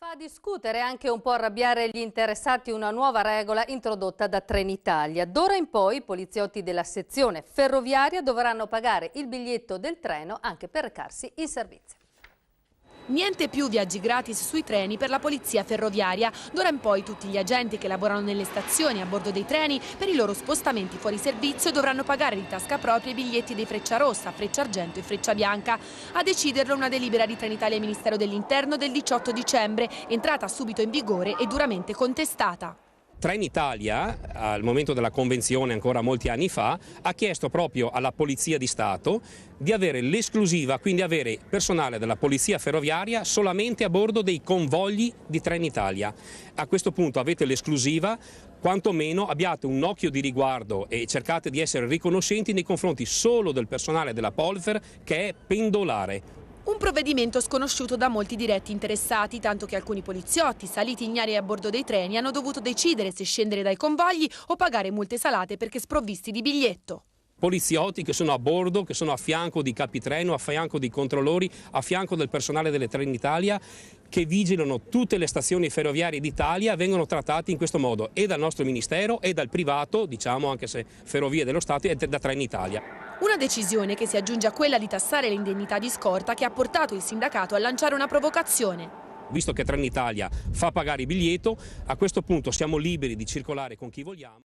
Fa discutere e anche un po' arrabbiare gli interessati una nuova regola introdotta da Trenitalia. D'ora in poi i poliziotti della sezione ferroviaria dovranno pagare il biglietto del treno anche per recarsi in servizio. Niente più viaggi gratis sui treni per la polizia ferroviaria. D'ora in poi tutti gli agenti che lavorano nelle stazioni a bordo dei treni per i loro spostamenti fuori servizio dovranno pagare di tasca propria i biglietti dei Frecciarossa, Frecciargento e Frecciabianca. A deciderlo una delibera di Trenitalia e Ministero dell'Interno del 18 dicembre, entrata subito in vigore e duramente contestata. Trenitalia, al momento della convenzione ancora molti anni fa, ha chiesto proprio alla Polizia di Stato di avere l'esclusiva, quindi avere personale della Polizia Ferroviaria solamente a bordo dei convogli di Trenitalia. A questo punto avete l'esclusiva, quantomeno abbiate un occhio di riguardo e cercate di essere riconoscenti nei confronti solo del personale della Polfer che è pendolare. Un provvedimento sconosciuto da molti diretti interessati, tanto che alcuni poliziotti saliti ignari a bordo dei treni hanno dovuto decidere se scendere dai convogli o pagare multe salate perché sprovvisti di biglietto. Poliziotti che sono a bordo, che sono a fianco di capitreno, a fianco di controllori, a fianco del personale delle Trenitalia, che vigilano tutte le stazioni ferroviarie d'Italia, vengono trattati in questo modo e dal nostro Ministero e dal privato, diciamo anche se Ferrovie dello Stato e da Trenitalia. Una decisione che si aggiunge a quella di tassare le indennità di scorta che ha portato il sindacato a lanciare una provocazione. Visto che Trenitalia fa pagare il biglietto, a questo punto siamo liberi di circolare con chi vogliamo.